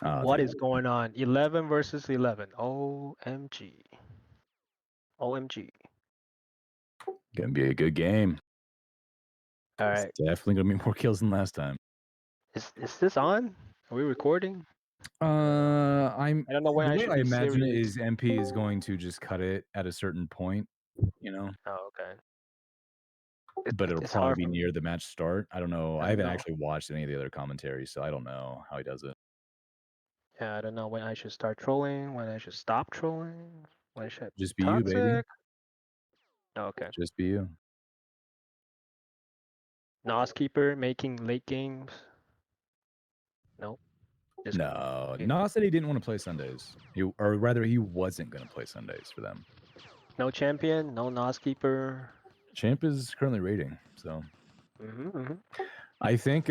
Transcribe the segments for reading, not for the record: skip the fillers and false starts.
What is going on? 11 versus 11. OMG. OMG. Gonna be a good game. All It's right. definitely gonna be more kills than last time. Is this on? Are we recording? I'm I don't know when the I way should I be imagine it serious. is MP is going to just cut it at a certain point, you know, Oh, okay. but it'll It's probably hard be for me. near the match start. I don't know. I I haven't know. actually watched any of the other commentaries, so I don't know how he does it. Yeah, I don't know when I should start trolling, when I should stop trolling, when I should be Just be you, baby. toxic. Oh, okay. Just be you. Nos keeper making late games. Nope. Just No, kidding. Nas said he didn't want to play Sundays. Or rather, he wasn't going to play Sundays for them. No champion, no Nos keeper. Champ is currently rating, so Mm-hmm. I think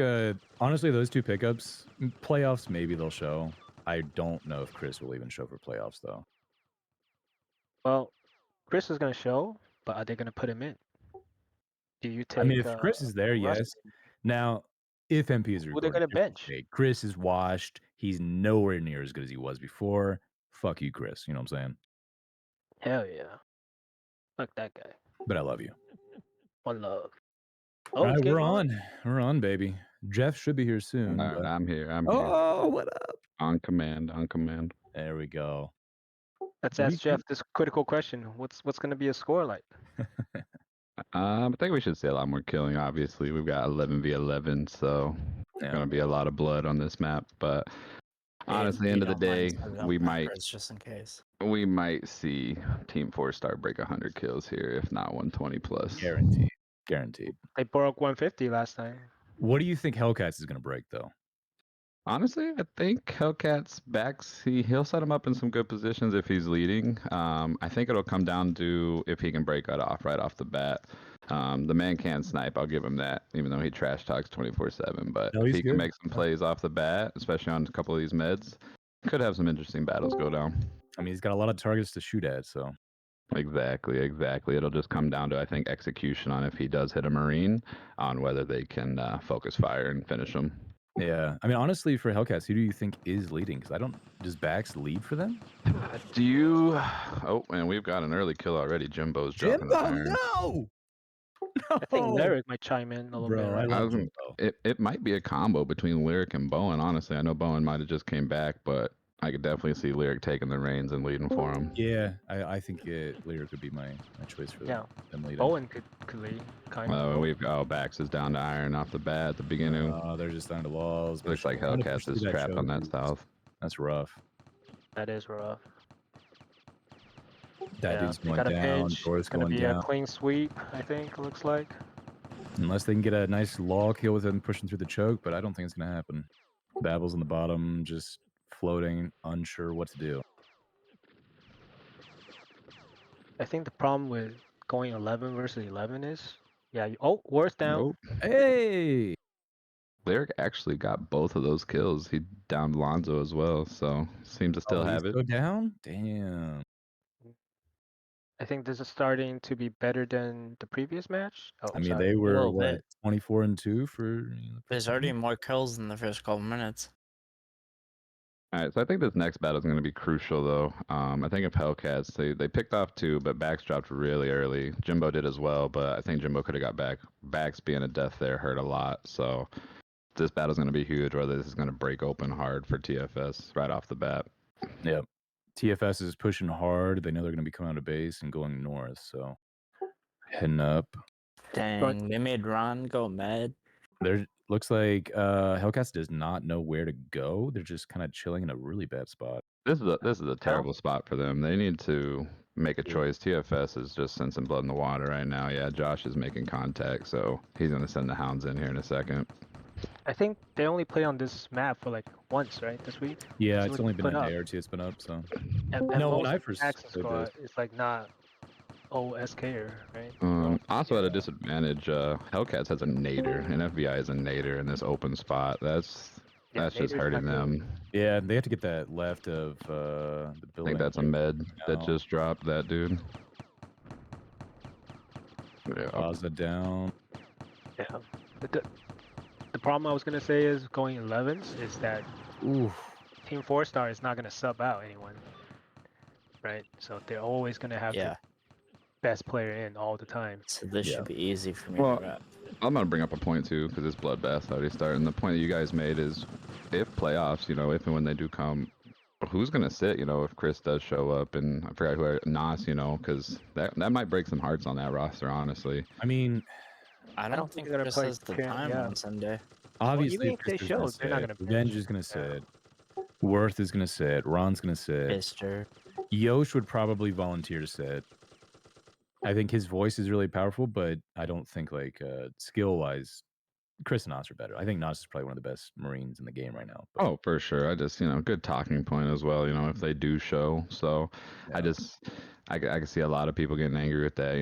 honestly, those two pickups, playoffs, maybe they'll show. I don't know if Chris will even show for playoffs though. Well, Chris is gonna show, but are they gonna put him in? Do you I mean, take if Chris is there, Russ? yes. Now, if MP is Who they recording, gonna bench? Chris is washed. He's nowhere near as good as he was before. Fuck you, Chris. You know what I'm saying? Hell yeah. Fuck that guy. But I love you. One love. All Oh, it's right, we're game on. on. We're on, baby. Jeff should be here soon. All right, But... I'm here. Oh, what up? On command. On command. There we go. Let's What do ask you Jeff think? this critical question. What's gonna be a score like? I think we should see a lot more killing. Obviously, we've got 11v11, so Yeah. gonna be a lot of blood on this map. But honestly, you end of the don't mind day, setting up we might macros just in case. see Team FourStar break 100 kills here, if not 120 plus. Guaranteed. Guaranteed. They broke 150 last time. What do you think Hellcats is going to break, though? Honestly, I think Hellcats backs he'll set him up in some good positions if he's leading. I think it'll come down to if he can break it off right off the bat. The man can snipe, I'll give him that, even though he trash talks 24/7. But No, if he's he good. can make some plays off the bat, especially on a couple of these meds, could have some interesting battles go down. I mean, he's got a lot of targets to shoot at, so. Exactly. It'll just come down to, I think, execution on if he does hit a Marine, on whether they can focus fire and finish him. Yeah. I mean, honestly, for Hellcats, who do you think is leading? Because does Bax lead for them? Do you? Oh, and we've got an early kill already. Jimbo's dropping the iron. No! I think Lyric might chime in a little bit, right? I love Jimbo. It might be a combo between Lyric and Bowen. Honestly, I know Bowen might have just came back, but I could definitely see Lyric taking the reins and leading for him. Yeah, I think Lyric would be my choice for them leading. Bowen could lead, kind of. Bax is down to iron off the bat at the beginning. They're just down to walls. Looks like Hellcats is trapped on that south. That's rough. That is rough. That dude's going got a down. pinch. Door's It's gonna going be down. a clean sweep, I think. It looks like. Unless they can get a nice law kill with him pushing through the choke, but I don't think it's gonna happen. Babel's on the bottom, just floating, unsure what to do. I think the problem with going 11 versus 11 is, Worth's down. Nope. Hey! Lyric actually got both of those kills. He downed Lonzo as well, so seems to still have it. Go down? Damn. I think this is starting to be better than the previous match. Oh, I mean, sorry. they were little bit. 24-2 for. There's already more kills in the first couple minutes. All right, so I think this next battle is going to be crucial, though. I think if Hellcats, they picked off 2, but Bax dropped really early. Jimbo did as well, but I think Jimbo could have got back. Bax being a death there hurt a lot, so this battle's going to be huge, whether this is going to break open hard for TFS right off the bat. Yep. TFS is pushing hard. They know they're going to be coming out of base and going north, so heading up. Dang, they made Ron go mad. There looks like Hellcats does not know where to go. They're just kind of chilling in a really bad spot. This is a terrible spot for them. They need to make a choice. TFS is just sensing blood in the water right now. Yeah, Josh is making contact, so he's going to send the hounds in here in a second. I think they only play on this map for like once, right, this week? Yeah, it's only been a day or two it's been up, so. And no, most when I first Access played squad, this. it's like not OSK, right? Also at a disadvantage, Hellcats has a nader, and FBI is a nader in this open spot. That's just hurting them. Yeah, they have to get that left of the building. I think that's a med that just dropped that dude. Yeah. Plaza down. Yeah. The problem I was gonna say is going 11s is that Team FourStar is not gonna sub out anyone, right? So they're always gonna have Yeah. the best player in all the time. So this Yeah. should be easy for me Well, to rep. I'm gonna bring up a point too because this bloodbath's already starting. The point that you guys made is, if playoffs, if and when they do come, who's gonna sit? If Chris does show up, and I forgot who Nas, because that might break some hearts on that roster, honestly. I mean, I don't don't think think they're gonna Chris play has the Kieran, time yeah. on Sunday. obviously, even if they Chris is gonna show, they're not sit. gonna Revenge bench. is gonna Yeah. sit. Worth is gonna sit. Ron's gonna sit. Mister. Yosh would probably volunteer to sit. I think his voice is really powerful, but I don't think skill wise, Chris and Nas are better. I think Nas is probably one of the best Marines in the game right now. But, Oh, for sure. I just, good talking point as well, if they do show. So yeah. I can see a lot of people getting angry with that,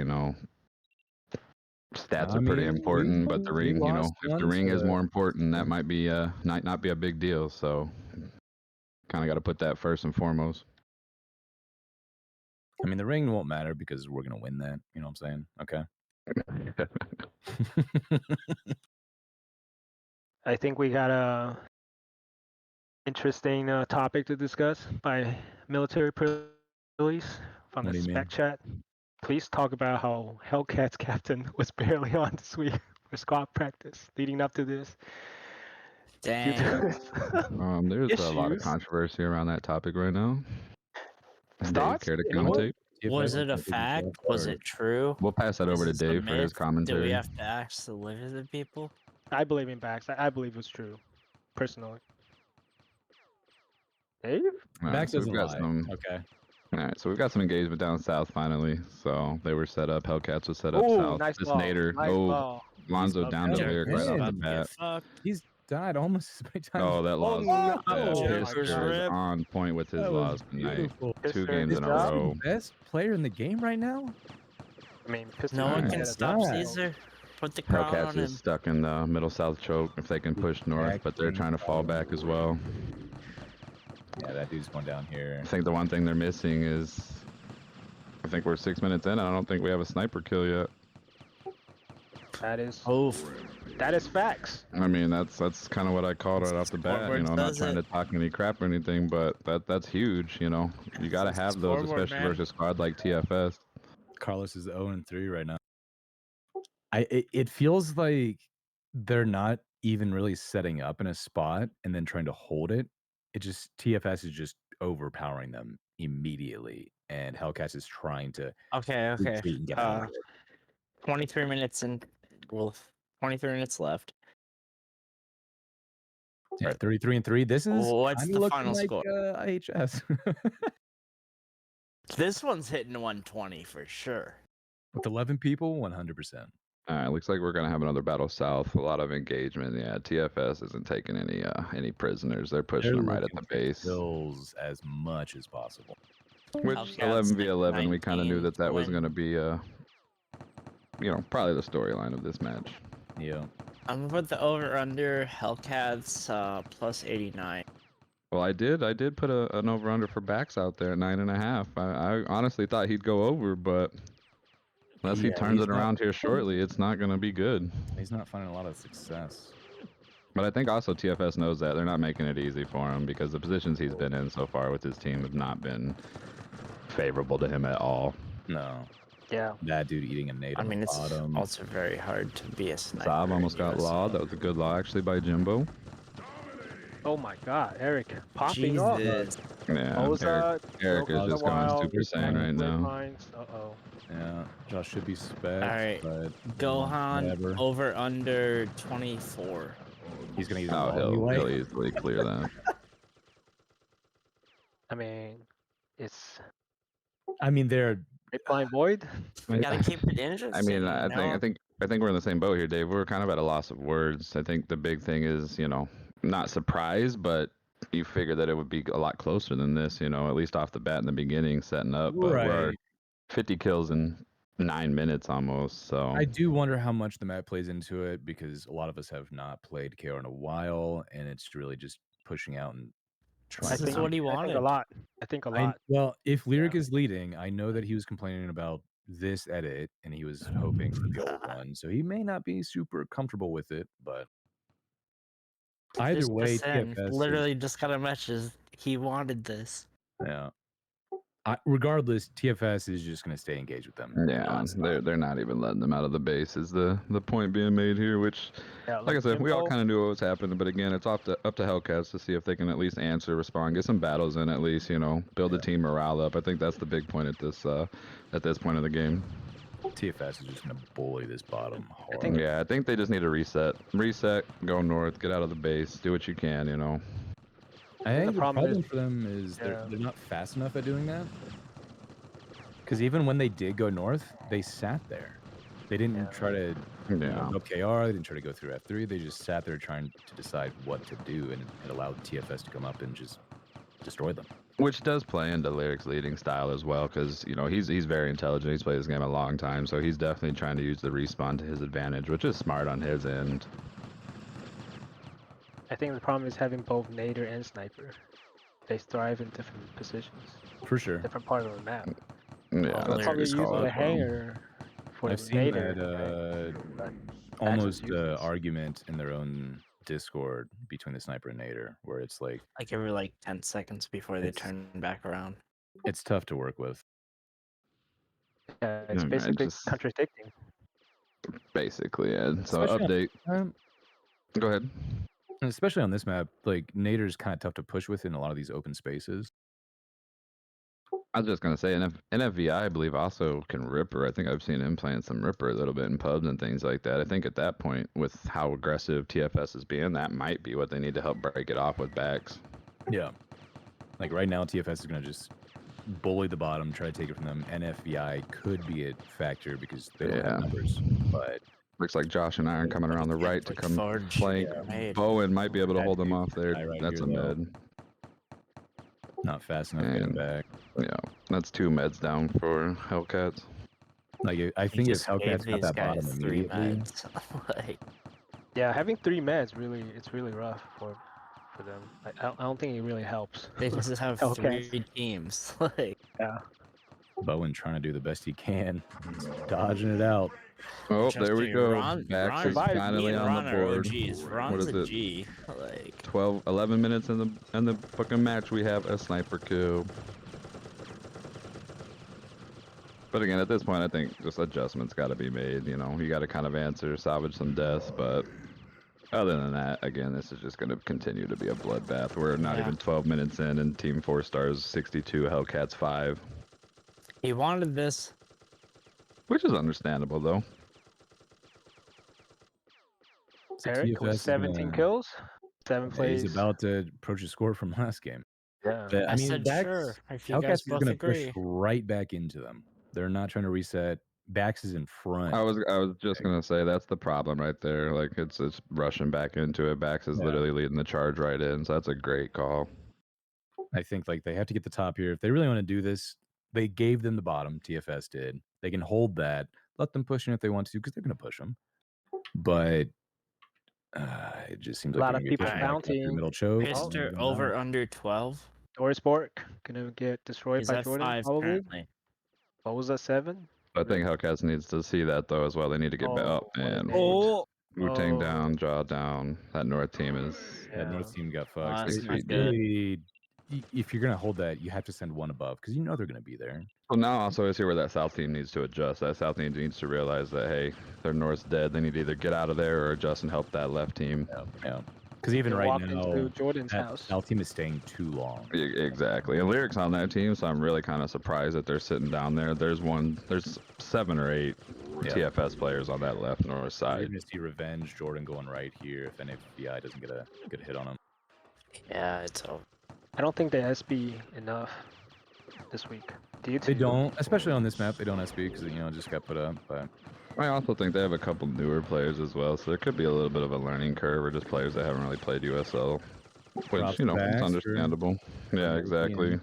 Stats I are pretty mean, important, but the we ring, lost if the one ring is to- more important, that might not be a big deal. So kind of got to put that first and foremost. I mean, the ring won't matter because we're gonna win that. You know what I'm saying? Okay. I think we got a interesting topic to discuss by military police from What the do you mean? spec chat. Please talk about how Hellcats captain was barely on this week for squad practice leading up to this. Due Dang. to There's a lot of issues. controversy around that topic right now. Dave, Thoughts? care to Anyone? commentate? Was TFS it a is fact? off Was guard. it true? We'll pass that over to Is this a Dave for his myth? Do commentary. we have facts to live with the people? I believe in backs. I believe it's true, personally. Dave? All right, Max so we've doesn't got lie. some. Okay. All right, so we've got some engagement down south finally. So they were set up. Hellcats was set up Oh, south. nice This ball. Nader, Nice ball. Lonzo He's down to up there. lyric right off the About to get bat. fucked. He's died almost as many times. Oh, that Oh, loss. no. Yeah, Joker's Pisker is rip. on point with his That was loss tonight. beautiful. Two Pisker, games good in a job. row. Best player in the game right now. I mean, Pistol No one Alright. can had a stop double. Caesar. Put the crown Hellcats on is him. stuck in the middle south choke if they can push north, but they're trying to fall back as well. Yeah, that dude's going down here. I think the one thing they're missing is, I think we're 6 minutes in. I don't think we have a sniper kill yet. That is Oof. facts. I mean, that's kind of what I called right off the bat. Scoreboard I'm not says trying it. to talk any crap or anything, but that's huge. You got to have those, Scoreboard, especially man. versus a squad like TFS. Carlos is 0-3 right now. It feels like they're not even really setting up in a spot and then trying to hold it. TFS is just overpowering them immediately, and Hellcats is trying to Okay. retreat and get out of it. 23 minutes in. Well, 23 minutes left. Yeah, 33-3. This is What's kinda the looking final like, score? IHS. This one's hitting 120 for sure. With 11 people, 100%. All right, looks like we're gonna have another battle south. A lot of engagement. Yeah, TFS isn't taking any prisoners. They're pushing them right at the base. Kills as much as possible. Which Hellcats 11v11, we kind of knew 19 that was win. going to be, probably the storyline of this match. Yeah. I'm gonna put the over under Hellcats plus 89. Well, I did put an over under for backs out there at 9.5. I honestly thought he'd go over, but unless he Yeah, turns he's it around here shortly, it's not going to be good. He's not finding a lot of success. But I think also TFS knows that they're not making it easy for him because the positions he's been in so far with his team have not been favorable to him at all. No. Yeah. That dude eating a nade I on mean, the it's bottom. also very hard to be a sniper. Saab almost in got USL. lawed. That was a good law actually by Jimbo. Oh my God, Eric popping off. Jesus. Yeah, Oza, Eric is just going super saiyan right now. Uh-oh. Yeah, Josh should be spec. Alright, but Gohan whatever. over under 24. He's gonna use Oh, it anyway. he'll easily clear that. I mean, it's I mean, they're Midline Void. We gotta keep it interesting. I mean, you I know? think we're in the same boat here, Dave. We're kind of at a loss of words. I think the big thing is, not surprised, but you figure that it would be a lot closer than this, at least off the bat in the beginning, setting up. But we're right. 50 kills in 9 minutes almost. So I do wonder how much the map plays into it because a lot of us have not played KO in a while, and it's really just pushing out and trying. This is what he I think wanted. a lot. I think a lot. Well, if Lyric is leading, I know that he was complaining about this edit, and he was hoping for the old one, so he may not be super comfortable with it. But either Just way, percent. TFS is- Literally just got a message. He wanted this. Yeah. Regardless, TFS is just going to stay engaged with them. Yeah, nonstop. they're not even letting them out of the base. Is the point being made here? Which, Yeah, like I said, we all Jimbo, kind of knew what was happening, but again, it's up to Hellcats to see if they can at least answer, respond, get some battles in at least. You know, build the team morale up. I think that's the big point at this point of the game. TFS is just going to bully this bottom hard. I think they just need to reset, go north, get out of the base, do what you can. You know. I think the problem problem is- for them is yeah. they're not fast enough at doing that. Because even when they did go north, they sat there. They didn't try to go KR. They didn't try to go through F3. They just sat there trying to decide what to do, and it allowed TFS to come up and just destroy them. Which does play into Lyric's leading style as well, because you know he's very intelligent. He's played this game a long time, so he's definitely trying to use the respawn to his advantage, which is smart on his end. I think the problem is having both Nader and Sniper. They thrive in different positions, For sure. different part of the map. Yeah, Well, that's They'll a probably good use call the as well. hangar for I've the seen Nader, that but almost uses. argument in their own Discord between the Sniper and Nader, where it's like Every 10 seconds before they It's- turn back around. it's tough to work with. Yeah, it's I basically just- contradicting. Basically, yeah. So Especially update. Go ahead. And especially on this map, like Nader's kind of tough to push with in a lot of these open spaces. I was just gonna say, NFVI, I believe, also can Ripper. I think I've seen him playing some Ripper a little bit in pubs and things like that. I think at that point, with how aggressive TFS is being, that might be what they need to help break it off with backs. Yeah. Like right now, TFS is going to just bully the bottom, try to take it from them. NFVI could be a factor because they don't have numbers. But looks like Josh and Iron coming around the right to come forward flank. Bowen might be able to hold them off there. Right That's here, a though. med. Not fast enough getting And- back. Yeah, that's 2 meds down for Hellcats. Like I think if Hellcats got that bottom three immediately, meds. Yeah, having 3 meds it's really rough for them. I don't think it really helps. They just have Hellcats. 3 teams. Yeah. Bowen trying to do the best he can, He's dodging it out. Oh, there we go. Ron, Bax is survived. finally on the board. Ron's is a it? G. 11 minutes in the fucking match, we have a sniper kill. But again, at this point, I think just adjustments got to be made. You know, you got to kind of answer, salvage some deaths. But other than that, again, this is just going to continue to be a bloodbath. We're not even 12 minutes in, and Team FourStar's 62, Hellcats 5. He wanted this. Which is understandable, though. So Eric TFS with is 17 gonna- kills, 7 plays. He's about to approach a score from last game. Yeah. But, I mean, said Bax, sure. If you Hellcats guys is both going to push agree. right back into them. They're not trying to reset. Bax is in front. I was just gonna say that's the problem right there. Like it's rushing back into it. Bax is literally leading the charge right in, so that's a great call. I think like they have to get the top here. If they really want to do this, they gave them the bottom. TFS did. They can hold that. Let them push in if they want to, because they're going to push them. But it just seems A like lot they're of gonna be people pushing back after counting. middle choke. Pister over under 12. Dorisborg gonna get destroyed He's by at Jordan 5 probably. currently. What was that, 7? I think Hellcats needs to see that though as well. They need to get back up what a and nade. Wu-Tang Oh. down, jaw down. That North team is That North team got fucked. that's It's not good. really, if you're gonna hold that, you have to send one above because you know they're gonna be there. Well, now also I see where that South team needs to adjust. That South team needs to realize that hey, their North's dead. They need to either get out of there or adjust and help that left team. Yeah. Because even They right walked now, into Jordan's that house. South team is staying too long. Exactly. And Lyric's on that team, so I'm really kind of surprised that they're sitting down there. There's 7 or 8 TFS players on that left north You're side. gonna see Revenge Jordan going right here if NFBI doesn't get a good hit on him. Yeah, it's over. I don't think they SB enough this week. Do you? They don't, especially on this map. They don't SB because it just got put up. But I also think they have a couple newer players as well, so there could be a little bit of a learning curve, or just players that haven't really played USL, which Drops it's backs for- understandable. Yeah, exactly.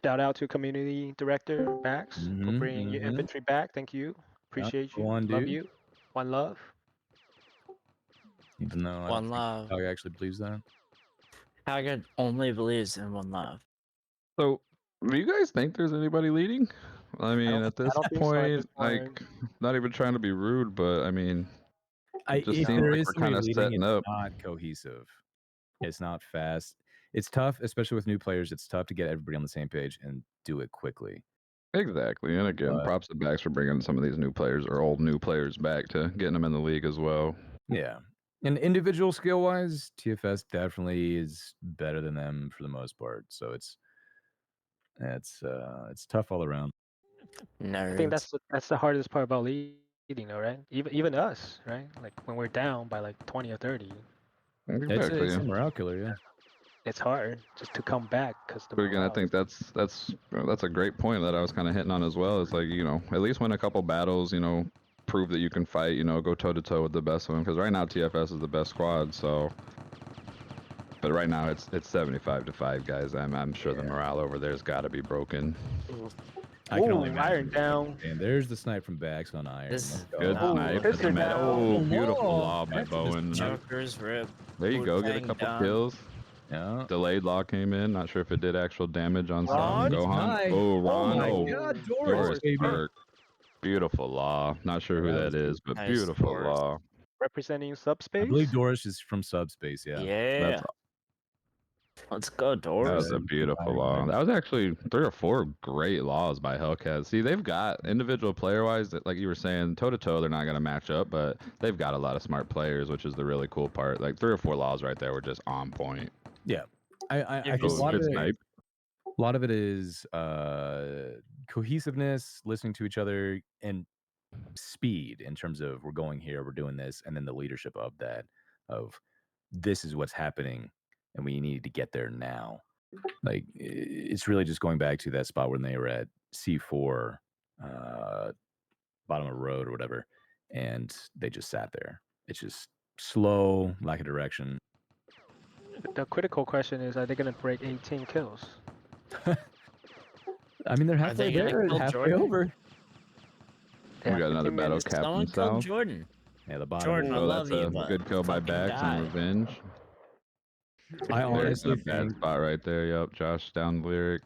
Shout out to community director Bax for Mhm, bringing your mhm. infantry back. Thank you. Appreciate you. go on, Love dude. you. One love. even though I One don't love. think Kaga actually believes that. Kaga only believes in one love. So, do you guys think there's anybody leading? I mean, don't- at this I don't think so at point, this like, point. not even trying to be rude, but I mean, it just If seems there like is we're somebody kind of leading, setting it's up. not cohesive. It's not fast. it's tough, especially with new players. It's tough to get everybody on the same page and do it quickly. Exactly. And again, But- props to Bax for bringing some of these new players or old new players back to getting them in the league as well. Yeah. And individual skill wise, TFS definitely is better than them for the most part. So it's tough all around. Nerds. I think that's the hardest part about leading, though, right? Even us, right? Like when we're down by like 20 or 30, Exactly. It's a morale killer, yeah. it's hard just to come back because the But again, I morale think that's a great point that I was kind of hitting on as well. It's like, at least win a couple battles, prove that you can fight, go toe to toe with the best of them. Because right now TFS is the best squad, so. But right now it's 75-5, guys. I'm sure the morale over there's got to be broken. I can only Ooh, imagine. iron down. And there's the snipe from Bax on iron. This Let's is go. Good Oh, snipe. this is now- Oh, beautiful Law. law by Back to the Bowen. Joker's rip. There you go. Get a Wu-Tang couple done. kills. Yeah. Delayed law came in. Not sure if it did actual damage on Ron? some. Gohan. Nice. Oh, Ron. my Oh, God, Doris baby. Park. Beautiful law. Not sure who That that was is, but Nice beautiful Doris. law. Representing I subspace. believe Doris is from Subspace, yeah. Yeah. Let's go, That Doris. was a beautiful law. That was actually 3 or 4 great laws by Hellcats. See, they've got individual player-wise, like you were saying, toe-to-toe, they're not going to match up, but they've got a lot of smart players, which is the really cool part. Like 3 or 4 laws right there were just on point. Yeah. I think Oh, a lot good of it, snipe. a lot of it is cohesiveness, listening to each other, and speed in terms of we're going here, we're doing this, and then the leadership of that, of this is what's happening, and we need to get there now. Like it's really just going back to that spot when they were at C4, bottom of the road or whatever, and they just sat there. It's just slow, lack of direction. The critical question is, are they gonna break 18 kills? I mean, they're Are halfway they gonna there, kill halfway Jordan? over. They We have got another 15 battle minutes. Captain Someone killed South. Jordan. Yeah, the bottom. Jordan, I Oh, love that's you, a but good kill by fucking Bax on die. Revenge. I There's There's honestly a bad think spot right there. Yep, Josh down lyric.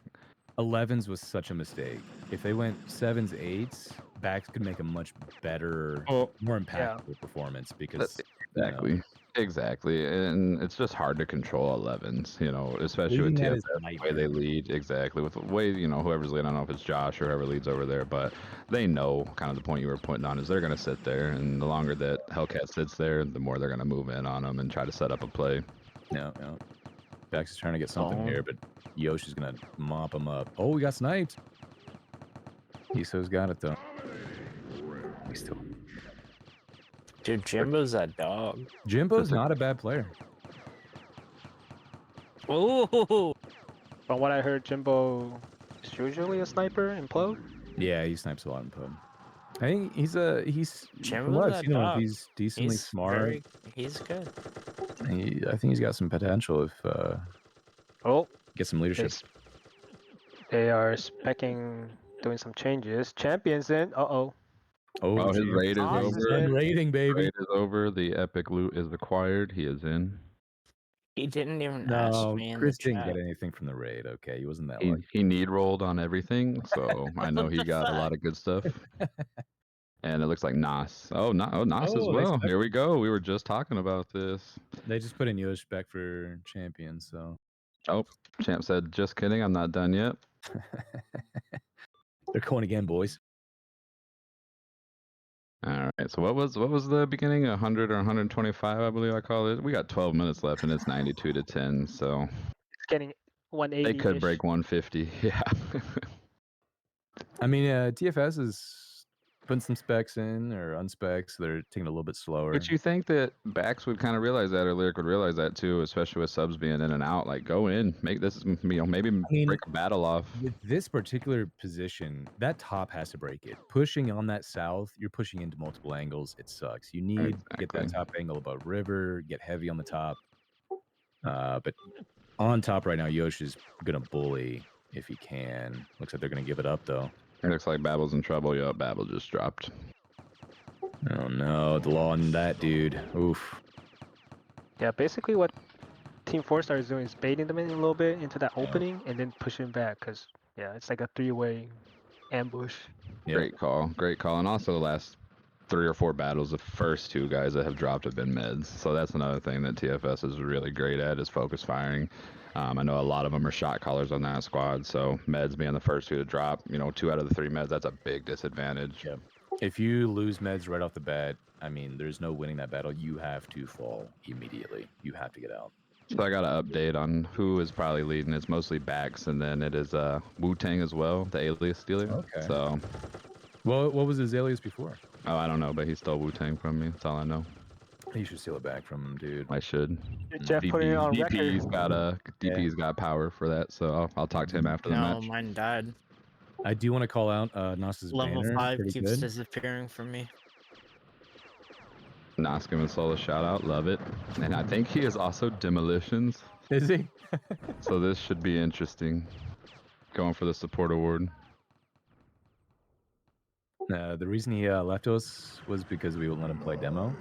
11s was such a mistake. If they went 7s, 8s, Bax could make a much better, Oh, more impactful performance because Exactly. And it's just hard to control 11s, especially with leading that TFS, is the way they nightmare. lead. Exactly. With the way, whoever's leading, I don't know if it's Josh or whoever leads over there, but they know kind of the point you were putting on is they're going to sit there. And the longer that Hellcat sits there, the more they're going to move in on them and try to set up a play. No. Bax is trying to get something Oh. here, but Yoshi's going to mop him up. Oh, we got sniped. Iso's got it, though. He's still... Dude, Jimbo's that dog. Jimbo's not a bad player. Ooh. From what I heard, Jimbo is usually a sniper in Plug. Yeah, he snipes a lot in pub. I think he's Jimbo's from what I've that seen him, dog. he's decently smart. He's good. I think he's got some potential if Oh, get some leadership. they are specking, doing some changes. Champions in. Oh, Oh, his geez. raid is Awesome. over. Good. Raiding, baby. Raid is over. The epic loot is acquired. He is in. He didn't even ask No, me in Chris the didn't chat. get anything from the raid. Okay, he wasn't that He, lucky. he need rolled on everything, so I know What he the got a fuck? lot of good stuff. And it looks like Nas. Oh, Nas as Oh, they well. spec- Here we go. We were just talking about this. They just put in Yosh back for champion, so Oh, Champ said, just kidding. I'm not done yet. they're going again, boys. All right. So what was the beginning? 100 or 125, I believe I call it. We got 12 minutes left, and it's 92-10. So it's getting 180. they could break 150. Yeah. I mean, TFS is putting some specs in or unspecs. So they're taking it a little bit slower. But you think that Bax would kind of realize that, or Lyric would realize that too, especially with subs being in and out. Like, go in, make this, maybe break a battle off. With this particular position, that top has to break it. Pushing on that south, you're pushing into multiple angles. It sucks. You need to get that Exactly. top angle above river, get heavy on the top. But on top right now, Yosh is going to bully if he can. Looks like they're going to give it up, though. It looks like Babble's in trouble. Yup, Babble just dropped. Oh, no. The law on that dude. Oof. Yeah, basically what Team FourStar is doing is baiting them in a little bit into that opening and then pushing back because, yeah, it's like a 3-way ambush. Yep. Great call. And also the last 3 or 4 battles, the first 2 guys that have dropped have been meds. So that's another thing that TFS is really great at is focus firing. I know a lot of them are shot callers on that squad, so meds being the first 2 to drop, 2 out of the 3 meds, that's a big disadvantage. Yeah. If you lose meds right off the bat, I mean, there's no winning that battle. You have to fall immediately. You have to get out. So I got an update on who is probably leading. It's mostly Bax, and then it is Wu-Tang as well, the alias stealer. Okay. So, Well, what was his alias before? oh, I don't know, but he stole Wu-Tang from me. That's all I know. You should steal it back from him, dude. I should. Jeff putting it on DP's record. got power for that, so I'll talk to him after the No, match. mine died. I do want to call out Nas's Level banner. 5 Pretty keeps good. disappearing from me. Nas giving Sol a shout out, love it. And I think he is also Demolitions, Is he? so this should be interesting. Going for the support award. The reason he left us was because we wouldn't let him play demo.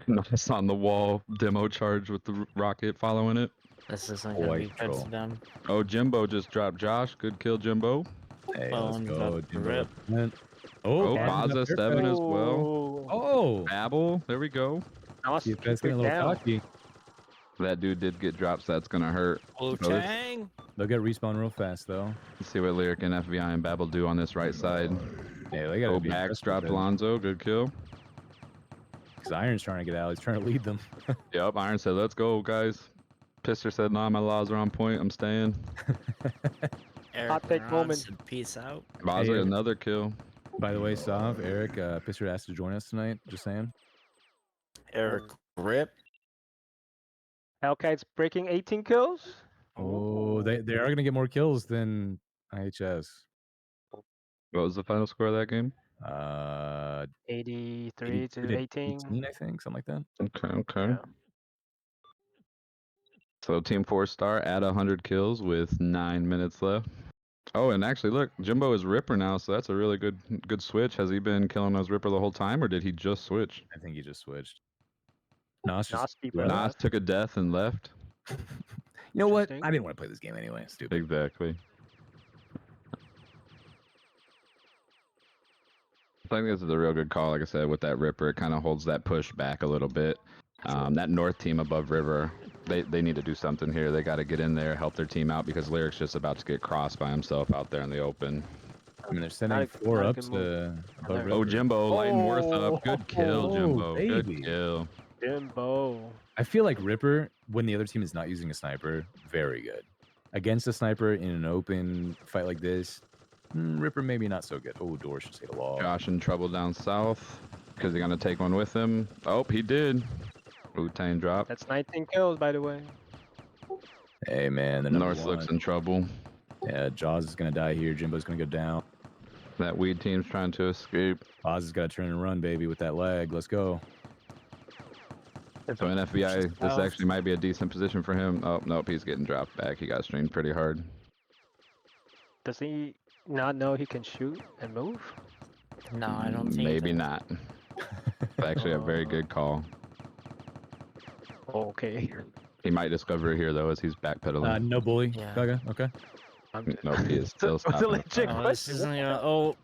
Nice on the wall demo charge with the rocket following it. This isn't gonna be White good troll. for them. Oh, Jimbo just dropped Josh. Good kill, Jimbo. Hey, Well, let's and go. the Jimbo rip. represent. Oh, and Baza 7 as well. Oh, Oh! Babel, there we go. Nas, See if that's keep getting it a little down. cocky. That dude did get dropped, so that's gonna hurt. Wu-Tang! They'll get respawn real fast, though. Let's see what Lyric and FBI and Babel do on this right side. Yeah, they gotta Oh, be Bax dropped Lonzo. Good kill. Because Iron's trying to get out. He's trying to lead them. Yep, Iron said, let's go, guys. Pister said, nah, my laws are on point. I'm staying. Eric Hot take Ron moment. said peace out. Baza, Hey, another kill. By the way, Sav, Eric, Pisser asked to join us tonight. Just saying. Eric Rip. Hellcats breaking 18 kills. Oh, they are going to get more kills than IHS. What was the final score of that game? 83 to 18. 18, I think, something like that. Okay. Yeah. So Team FourStar at 100 kills with 9 minutes left. Oh, and actually, look, Jimbo is Ripper now, so that's a really good switch. Has he been killing those Ripper the whole time, or did he just switch? I think he just switched. Nas just. Nas keeper left. Nas took a death and left. You know what? Interesting. I didn't want to play this game anyway. Stupid. Exactly. I think this is a real good call. Like I said, with that Ripper, it kind of holds that push back a little bit. That North team above River, they need to do something here. They got to get in there, help their team out, because Lyric's just about to get crossed by himself out there in the open. I mean, they're sending Not a- 4 not a ups good to above There. River. Oh, Jimbo lighting Worth up. Good kill, Jimbo. Good baby. kill. Jimbo. I feel like Ripper, when the other team is not using a sniper, very good. Against a sniper in an open fight like this, Ripper maybe not so good. Oh, Doris just hit a wall. Josh in trouble down south. Because he's going to take one with him. Oh, he did. Wu-Tang drop. That's 19 kills, by the way. Hey, man. The North looks in trouble. Yeah, Jaws is going to die here. Jimbo's going to go down. That weed team's trying to escape. Oz has got to turn and run, baby, with that leg. Let's go. So in FBI, this actually might be a decent position for him. Oh, nope, he's getting dropped back. He got streamed pretty hard. Does he not know he can shoot and move? No, I don't think Maybe so. not. It's actually a very good call. Okay. He might discover it here, though, as he's backpedaling. No bully. Yeah. Kaga. Okay. Nope, he is still It's a stopping. legit Oh, this question. isn't gonna. Oh,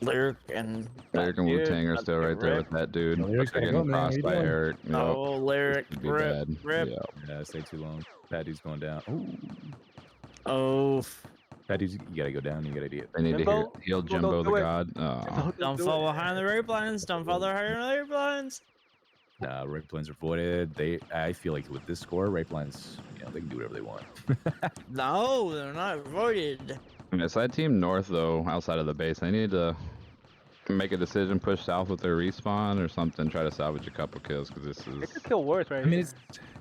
Lyric and. Eric and Dude, Wu-Tang are that's still a right there rip. with that dude. No, Lyric's They're gotta go, getting man. What are crossed you by doing? Eric. Nope. Oh, Lyric. Could be Rip. bad. Rip. Yeah. Yeah, stay too long. Bad dude's going down. Ooh. Oh, Bad dude's, you got to go down. You got to do it. They need to Jimbo? heal Jimbo, Jimbo don't the do it. God. Oh. don't fall behind the rape lines. Don't fall behind the rape lines. Rape lines are voided. I feel like with this score, rape lines, they can do whatever they want. No, they're not voided. Yeah, side team North, though, outside of the base, they need to make a decision, push south with their respawn or something, try to salvage a couple kills, because this They is... could kill Worth right I mean, here.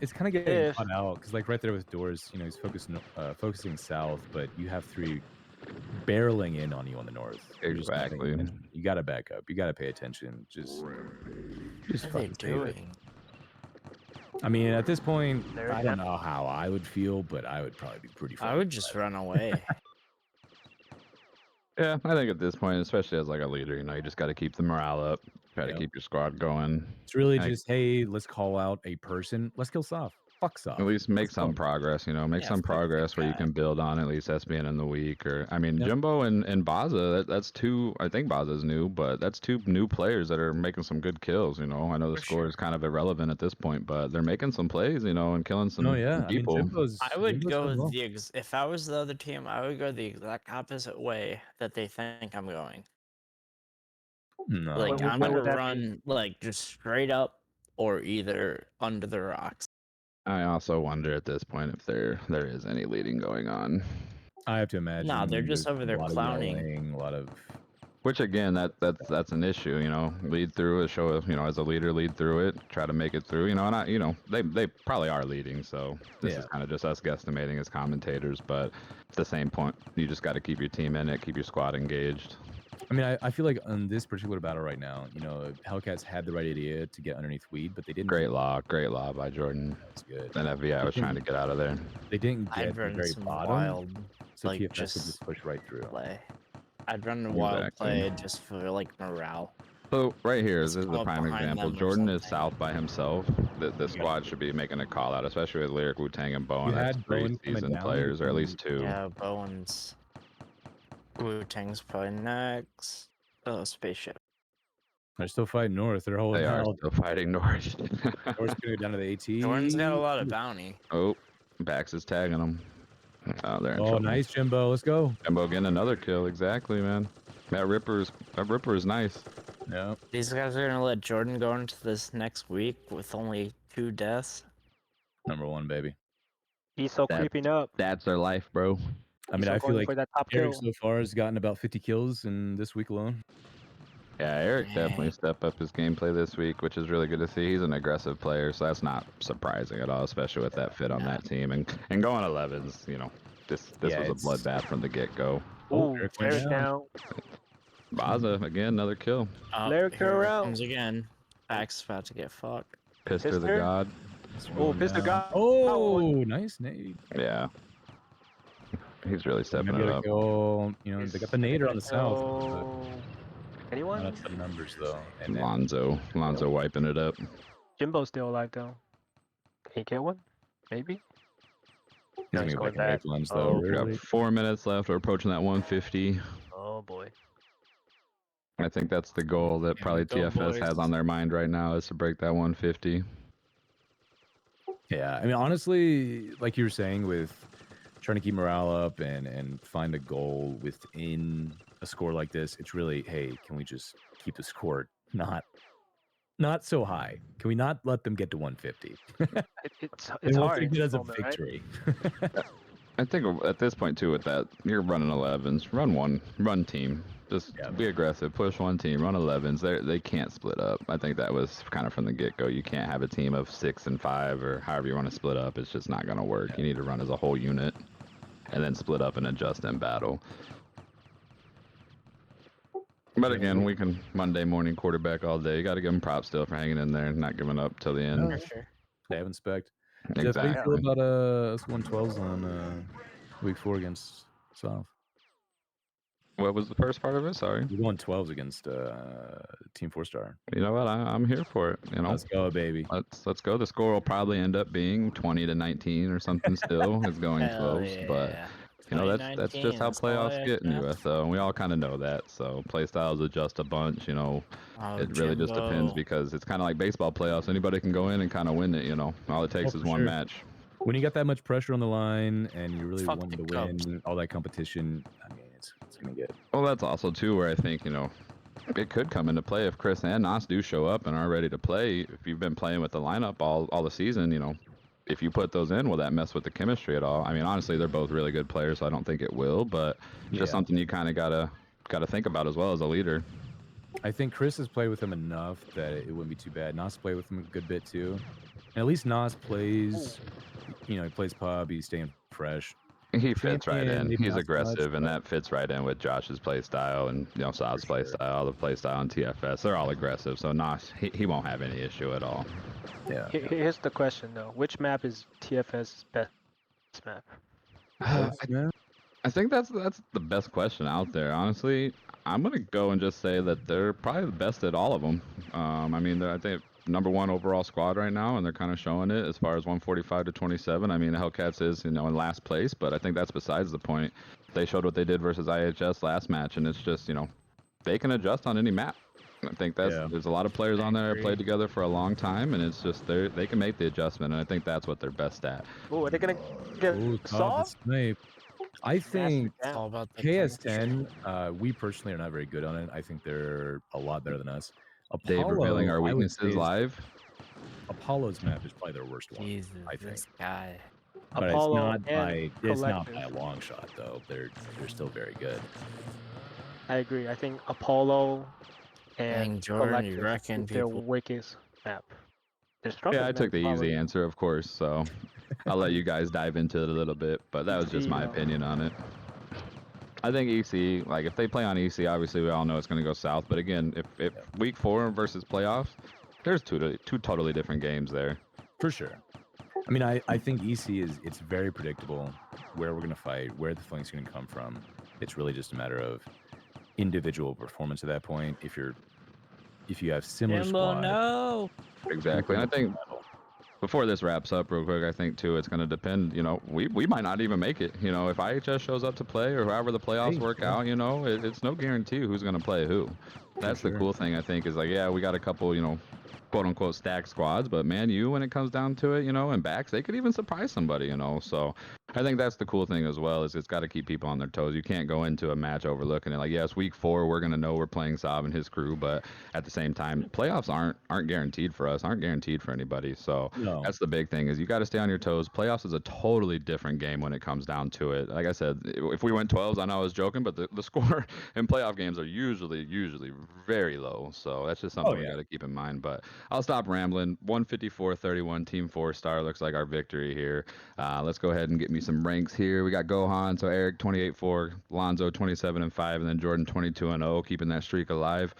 it's kind of getting If- caught out because like right there with Doors, he's focusing south, but you have 3 barreling in on you on the north. You're just not paying Exactly. attention. You got to back up. You got to pay attention. Just What are they fucking save it. doing? I mean, at this point, There I you don't know how I would feel, but I would probably be pretty. I would just run away. Yeah, I think at this point, especially as like a leader, you just got to keep the morale up, try to Yep. keep your squad going. It's really I- just, hey, let's call out a person. Let's kill Soft. fucks off. At least make Let's some go. progress, make Yeah, some fuck that progress where you guy. can build on at least SBN in the week. Or I mean, Yep. Jimbo and Baza, that's two. I think Baza's new, but that's two new players that are making some good kills. I know the For score sure. is kind of irrelevant at this point, but they're making some plays, and killing some No, yeah. I mean, people. I would Jimbo's go done well. if I was the other team, I would go the exact opposite way that they think I'm going. No. Like I'm where gonna would that be? run like just straight up or either under the rocks. I also wonder at this point if there is any leading going on. I have to imagine. Nah, they're just there's over a there lot clowning. of yelling, a lot of. Which again, that's an issue. Lead through it. Show as a leader, lead through it. Try to make it through. And they probably are leading. So this is kind of just us guesstimating as commentators. But at the same point, you just got to keep your team in it, keep your squad engaged. I mean, I feel like on this particular battle right now, Hellcats had the right idea to get underneath Weed, but they didn't. Great law by Jordan. That's good. And FVI was trying to get out of there. They didn't get I'd the run very some bottom, wild, so like, TFS could just just push right through. play. I'd run a wild Exactly. play just for like morale. So right here, Just this is come the up prime behind example. them or Jordan is something. south by himself. The squad should be making a call out, especially with Lyric, Wu-Tang, and Bowen. You That's had three Bowen coming seasoned down, players, or at least two. Yeah, Bowen's Wu-Tang's probably next. Oh, spaceship. They're still fighting North. They're holding They are out. still fighting North. North's gonna go down to the AT. Jordan's got a lot of bounty. Oh, Bax is tagging them. Oh, they're in Oh, trouble. nice, Jimbo. Let's go. Jimbo getting another kill. Exactly, man. That Ripper is nice. Yeah. These guys are gonna let Jordan go into this next week with only 2 deaths. Number one, baby. He's so creeping up. That's their life, bro. I mean, He's so I feel going like for that top Eric kill. so far has gotten about 50 kills in this week alone. Yeah, Eric Dang. definitely stepped up his gameplay this week, which is really good to see. He's an aggressive player, so that's not surprising at all, especially with that fit on that team. And going 11s, this Yeah, was a it's- bloodbath from the get-go. Ooh, Eric went Eric down. Baza, again, another kill. Here Lyric her it out. comes again. Back's about to get fucked. Pister the Pister? God. Oh, Pistol got. Oh, nice nade. Yeah. He's really stepping it up. Go, they got the nader on the south. Oh. But Anyone? not the numbers though. And then Lonzo wiping it up. Jimbo's still alive though. Can he get one? Maybe. he's No, gonna he's go going back and rape back. lunge though. Oh, We got Really? 4 minutes left. We're approaching that 150. Oh boy. I think that's the goal that Here probably we go, TFS has boys. on their mind right now is to break that 150. Yeah, I mean, honestly, like you were saying, with trying to keep morale up and find a goal within a score like this, it's really, hey, can we just keep the score not so high? Can we not let them get to 150? It's And we'll hard. take in it this as a moment, right? victory. I think at this point too, with that, you're running 11s. Run team. Just Yeah. be aggressive. Push one team. Run 11s. They can't split up. I think that was kind of from the get go. You can't have a team of 6 and 5 or however you want to split up. It's just not going to work. Yeah. You need to run as a whole unit, and then split up and adjust in battle. But again, we can Monday morning quarterback all day. You got to give them props still for hanging in there and not giving up till the end. Yeah. For sure. They haven't spec. Jeff, how do you feel Exactly. about us 112s on week 4 against South? What was the first part of it? Sorry. We're going 12s against Team 4-Star. You know what? I'm here for it. Let's go, baby. Let's go. The score will probably end up being 20-19 or something. Still, it's going Hell close, but yeah. that's just 2019, how that's all playoffs I get in asked USL, and we all kind of know that. So play styles adjust a bunch. Oh, It really just depends Jimbo. because it's kind of like baseball playoffs. Anybody can go in and kind of win it. All it takes Oh, is for one sure. match. When you got that much pressure on the line and you really Fuck want the to Cubs. win all that competition, I mean, it's gonna get. Well, that's also too where I think it could come into play if Chris and Nas do show up and are ready to play. If you've been playing with the lineup all the season, if you put those in, will that mess with the chemistry at all? I mean, honestly, they're both really good players, so I don't think it will. But just something you kind of gotta think about as well as a leader. I think Chris has played with him enough that it wouldn't be too bad. Nas played with him a good bit too. And at least Nas plays, he plays pub. He's staying fresh. He fits right Champion, in. maybe He's not so aggressive, much, and but- that fits right in with Josh's play style and Saad's play sure. style, the play style on TFS. They're all aggressive, so Nas he won't have any issue at all. Yeah. Here's the question though: which map is TFS's best map? I think that's the best question out there. Honestly, I'm gonna go and just say that they're probably the best at all of them. I mean, I think #1 overall squad right now, and they're kind of showing it as far as 145 to 27. I mean, the Hellcats is, in last place, but I think that's besides the point. They showed what they did versus IHS last match, and it's just, they can adjust on any map. I think there's a lot of players on there that played together for a long time, and it's just they can make the adjustment, and I think that's what they're best at. Oh, are they gonna get Ooh, solved? snipe. I think It's all about the KS10, we personally are not very good on it. I think they're a lot better than us. Dave revealing our I would say weaknesses live. Apollo's map is probably their worst one. Jesus, I think. this guy. But Apollo it's and not by a Collective. long shot though. They're still very good. I agree. I think Apollo and Dang, Jordan, you Collective reckon is their people- weakest map. Their strongest Yeah, I took map the easy probably- answer, of course, so I'll let you guys dive into it a little bit, but that was just my Yeah. opinion on it. I think EC, like if they play on EC, obviously we all know it's going to go south, but again, if week 4 versus playoffs, there's two totally different games there. For sure. I mean, I think EC it's very predictable where we're going to fight, where the flank's going to come from. It's really just a matter of individual performance at that point. If you have similar Jimbo, squad, no. Exactly. And I think before this wraps up real quick, I think too it's going to depend, we might not even make it. If IHS shows up to play or however the playoffs work out, it's no guarantee who's going to play who. That's the cool thing, I think, is like, yeah, we got a couple, quote unquote stacked squads, but man, when it comes down to it, and backs, they could even surprise somebody, so I think that's the cool thing as well, is it's got to keep people on their toes. You can't go into a match overlooking it like, yes, week 4 we're going to know we're playing Saab and his crew, but at the same time, playoffs aren't guaranteed for us, aren't guaranteed for anybody. So that's the big thing, is you got to stay on your toes. Playoffs is a totally different game when it comes down to it. Like I said, if we went 12s, I know I was joking, but the score in playoff games are usually very low, so that's just something we got to keep in mind. But I'll stop rambling. 154-31, Team FourStar looks like our victory here. Let's go ahead and get me some ranks here. We got Gohan, so Eric 28-4, Lonzo 27-5, and then Jordan 22-0, keeping that streak alive.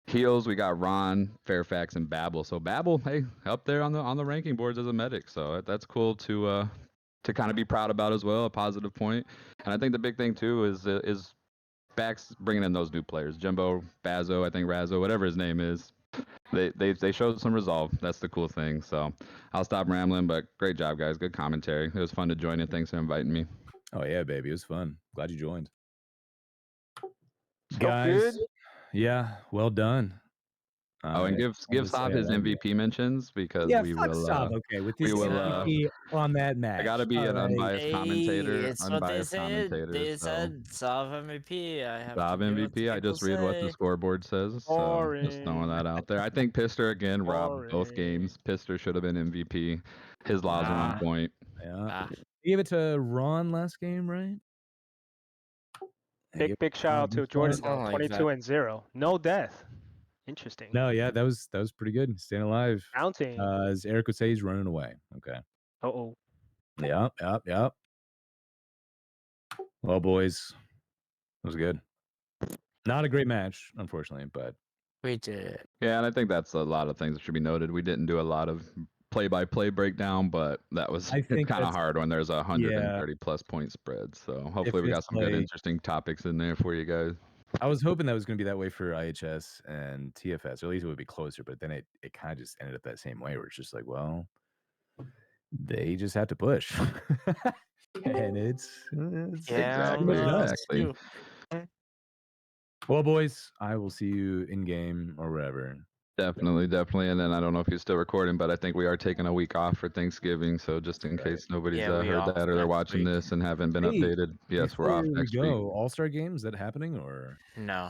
Heels, we got Ron, Fairfax, and Babel. So Babel, hey, up there on the ranking boards as a medic. So that's cool to kind of be proud about as well, a positive point. And I think the big thing too is Bax bringing in those new players, Jimbo, Bazo, I think Razzo, whatever his name is. They showed some resolve. That's the cool thing. So I'll stop rambling, but great job, guys. Good commentary. It was fun to join in. Thanks for inviting me. Oh yeah, baby, it was fun. Glad you joined. So Guys, good. yeah, well done. Oh, and give Saab his MVP mentions, because we will. Saab, okay, with this we will, MVP on that match. I gotta be an unbiased commentator. It's Unbiased what commentator. They so. said Saab MVP. I have Saab to do what MVP. I just read what the say. scoreboard says. So just throwing that out there. I think Pister again robbed both games. Pister should have been MVP. His laws are on point. Yeah. He gave it to Ron last game, right? Big shout out to Jordan, Something like 22-0. No death. Interesting. No, yeah, that was pretty good. Staying alive. Counting. As Eric would say, he's running away. Okay. Uh-oh. Yep. Well, boys, it was good. Not a great match, unfortunately, but we did it. Yeah, and I think that's a lot of things that should be noted. We didn't do a lot of play-by-play breakdown, but that was I think kind of that's hard when there's a 130-plus point spread. So hopefully we got it's some good, like- interesting topics in there for you guys. I was hoping that was going to be that way for IHS and TFS, or at least it would be closer, but then it kind of just ended up that same way where it's just like, well, they just have to push. And it's Yeah, exactly. Well, boys, I will see you in game or wherever. Definitely. And then I don't know if you're still recording, but I think we are taking a week off for Thanksgiving. So just in case nobody's Yeah, we heard off that or they're next watching week. this and haven't been Hey, updated, yes, we're off Before we next go, week. All-Star Games, is that happening or? No.